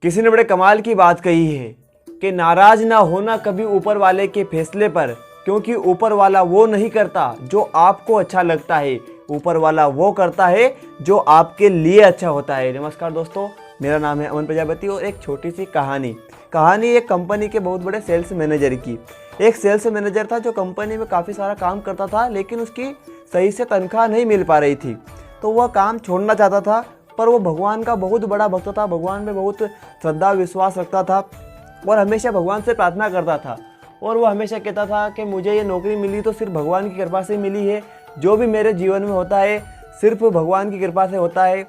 किसी ने बड़े कमाल की बात कही है कि नाराज ना होना कभी ऊपर वाले के फैसले पर, क्योंकि ऊपर वाला वो नहीं करता जो आपको अच्छा लगता है, ऊपर वाला वो करता है जो आपके लिए अच्छा होता है। नमस्कार दोस्तों, मेरा नाम है अमन प्रजापति और एक छोटी सी कहानी एक कंपनी के बहुत बड़े सेल्स मैनेजर की। एक सेल्स मैनेजर था जो कंपनी में काफ़ी सारा काम करता था, लेकिन उसकी सही से तनख्वाह नहीं मिल पा रही थी, तो वह काम छोड़ना चाहता था। पर वो भगवान का बहुत बड़ा भक्त था, भगवान में बहुत श्रद्धा विश्वास रखता था और हमेशा भगवान से प्रार्थना करता था। और वो हमेशा कहता था कि मुझे ये नौकरी मिली तो सिर्फ भगवान की कृपा से मिली है, जो भी मेरे जीवन में होता है सिर्फ भगवान की कृपा से होता है।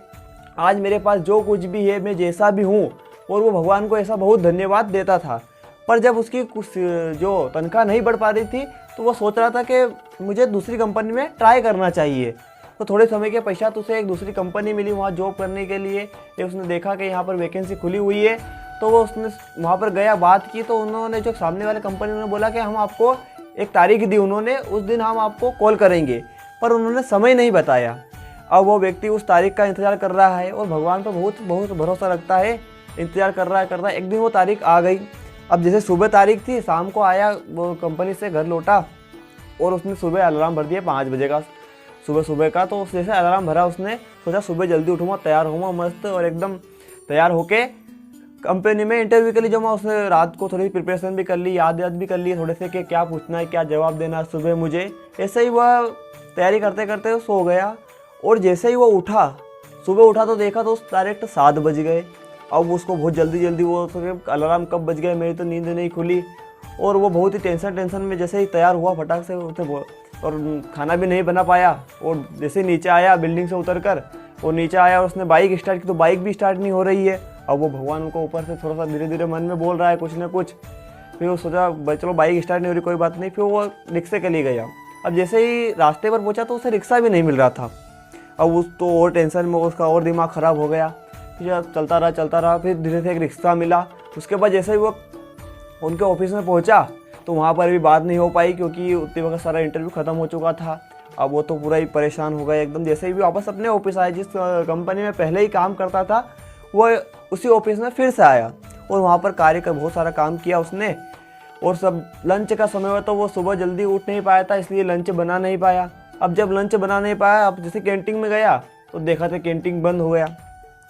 आज मेरे पास जो कुछ भी है, मैं जैसा भी हूँ, और वो भगवान को ऐसा बहुत धन्यवाद देता था। पर जब उसकी कुछ जो तनख्वाह नहीं बढ़ पा रही थी, तो वो सोच रहा था कि मुझे दूसरी कंपनी में ट्राई करना चाहिए। तो थोड़े समय के पश्चात उसे एक दूसरी कंपनी मिली वहाँ जॉब करने के लिए। जब उसने देखा कि यहाँ पर वैकेंसी खुली हुई है, तो वो उसने वहाँ पर गया, बात की, तो उन्होंने जो सामने वाले कंपनी ने बोला कि हम आपको एक तारीख दी उन्होंने, उस दिन हम आपको कॉल करेंगे, पर उन्होंने समय नहीं बताया। अब वो व्यक्ति उस तारीख का इंतज़ार कर रहा है और भगवान पर बहुत बहुत भरोसा रखता है, इंतज़ार कर रहा है। एक दिन वो तारीख आ गई। अब जैसे सुबह तारीख थी, शाम को आया, वो कंपनी से घर लौटा और उसने सुबह अलार्म भर दिया 5 बजे का, सुबह का। तो जैसे अलार्म भरा, उसने सोचा सुबह जल्दी उठूँगा, तैयार होऊंगा मस्त, और एकदम तैयार होके कंपनी में इंटरव्यू के लिए जमा। उसने रात को थोड़ी प्रिपरेशन भी कर ली, याद भी कर ली थोड़े से कि क्या पूछना है, क्या जवाब देना है सुबह मुझे। ऐसे ही वह तैयारी करते करते सो गया। और जैसे ही वो सुबह उठा तो देखा तो डायरेक्ट 7 बज गए। अब उसको बहुत जल्दी वो अलार्म कब बज गए, मेरी तो नींद नहीं खुली। और वो बहुत ही टेंशन में जैसे ही तैयार हुआ, फटाक से उठे और खाना भी नहीं बना पाया। और जैसे नीचे आया बिल्डिंग से उतर कर, और नीचे आया और उसने बाइक स्टार्ट की, तो बाइक भी स्टार्ट नहीं हो रही है। अब वो भगवान को ऊपर से थोड़ा सा धीरे धीरे मन में बोल रहा है कुछ ना कुछ। फिर वो सोचा चलो बाइक स्टार्ट नहीं हो रही, कोई बात नहीं। फिर वो रिक्शे के लिए गया। अब जैसे ही रास्ते पर पहुंचा तो उसे रिक्शा भी नहीं मिल रहा था। अब उस तो और टेंशन में उसका और दिमाग ख़राब हो गया। फिर चलता रहा। फिर धीरे से एक रिक्शा मिला। उसके बाद जैसे ही वो उनके ऑफिस में पहुंचा तो वहाँ पर भी बात नहीं हो पाई, क्योंकि उतने वक्त सारा इंटरव्यू ख़त्म हो चुका था। अब वो तो पूरा ही परेशान हो गया एकदम। जैसे ही भी वापस अपने ऑफिस आया, जिस कंपनी में पहले ही काम करता था, वो उसी ऑफिस में फिर से आया और वहाँ पर कार्य कर बहुत सारा काम किया उसने। और सब लंच का समय हुआ तो वो सुबह जल्दी उठ नहीं पाया था, इसलिए लंच बना नहीं पाया। अब जब लंच बना नहीं पाया, अब जैसे कैंटीन में गया तो देखा था कैंटीन बंद हो गया।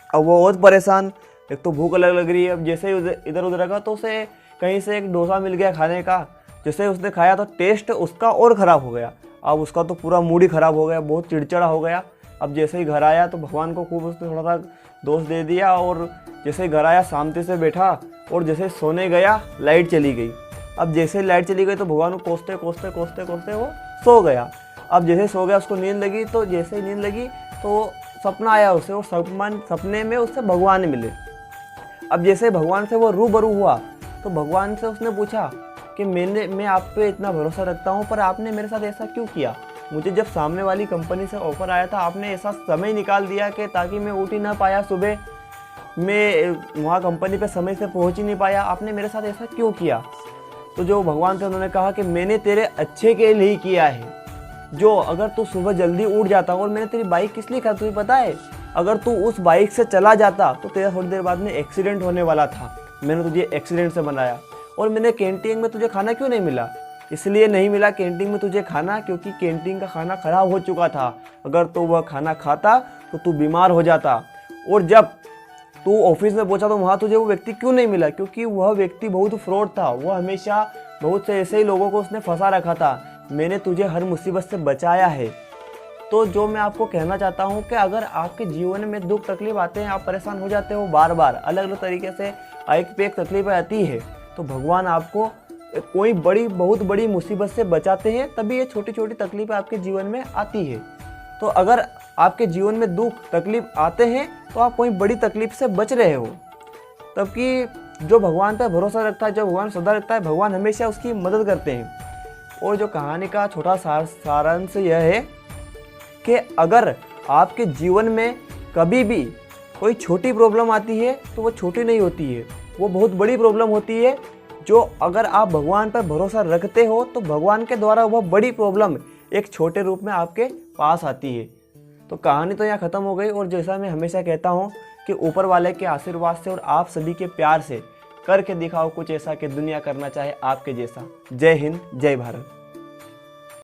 अब वो और परेशान, एक तो भूख लग रही है। अब जैसे ही इधर उधर रखा तो उसे कहीं से एक डोसा मिल गया खाने का। जैसे ही उसने खाया तो टेस्ट उसका और ख़राब हो गया। अब उसका तो पूरा मूड ही ख़राब हो गया, बहुत चिड़चिड़ा हो गया। अब जैसे ही घर आया तो भगवान को खूब उसने थोड़ा सा दोष दे दिया। और जैसे ही घर आया शांति से बैठा और जैसे सोने गया, लाइट चली गई। अब जैसे ही लाइट चली गई तो भगवान को कोसते वो सो गया। अब जैसे सो गया, उसको नींद लगी, तो जैसे ही नींद लगी तो सपना आया उसे, और सपने में उससे भगवान मिले। अब जैसे भगवान से वो रूबरू हुआ तो भगवान से उसने पूछा कि मैं आप पे इतना भरोसा रखता हूँ, पर आपने मेरे साथ ऐसा क्यों किया? मुझे जब सामने वाली कंपनी से ऑफ़र आया था, आपने ऐसा समय निकाल दिया कि ताकि मैं उठ ही ना पाया, सुबह मैं वहाँ कंपनी पे समय से पहुँच ही नहीं पाया, आपने मेरे साथ ऐसा क्यों किया? तो जो भगवान थे उन्होंने कहा कि मैंने तेरे अच्छे के लिए ही किया है। जो अगर तू सुबह जल्दी उठ जाता, और मैंने तेरी बाइक किस लिए खरीदी तुझे पता है? अगर तू उस बाइक से चला जाता तो तेरा थोड़ी देर बाद में एक्सीडेंट होने वाला था। मैंने तुझे एक्सीडेंट से बनाया। और मैंने कैंटीन में तुझे खाना क्यों नहीं मिला? इसलिए नहीं मिला कैंटीन में तुझे खाना, क्योंकि कैंटीन का खाना ख़राब हो चुका था। अगर तो वह खाना खाता तो तू बीमार हो जाता। और जब तू ऑफिस में पहुंचा तो वहाँ तुझे वो व्यक्ति क्यों नहीं मिला? क्योंकि वह व्यक्ति बहुत फ्रॉड था। वह हमेशा बहुत से ऐसे ही लोगों को उसने फंसा रखा था। मैंने तुझे हर मुसीबत से बचाया है। तो जो मैं आपको कहना चाहता हूँ कि अगर आपके जीवन में दुख तकलीफ आते हैं, आप परेशान हो जाते हो, बार बार अलग अलग तरीके से एक पे एक तकलीफें आती है, तो भगवान आपको कोई बहुत बड़ी मुसीबत से बचाते हैं, तभी ये छोटी छोटी तकलीफें आपके जीवन में आती है। तो अगर आपके जीवन में दुख तकलीफ आते हैं तो आप कोई बड़ी तकलीफ से बच रहे हो। तबकि जो भगवान पर भरोसा रखता है, जो भगवान सदा रखता है, भगवान हमेशा उसकी मदद करते हैं। और जो कहानी का छोटा सारांश यह है कि अगर आपके जीवन में कभी भी कोई छोटी प्रॉब्लम आती है तो वो छोटी नहीं होती है, वो बहुत बड़ी प्रॉब्लम होती है। जो अगर आप भगवान पर भरोसा रखते हो तो भगवान के द्वारा वह बड़ी प्रॉब्लम एक छोटे रूप में आपके पास आती है। तो कहानी तो यहाँ ख़त्म हो गई। और जैसा मैं हमेशा कहता हूँ कि ऊपर वाले के आशीर्वाद से और आप सभी के प्यार से करके दिखाओ कुछ ऐसा कि दुनिया करना चाहे आपके जैसा। जय हिंद, जय भारत।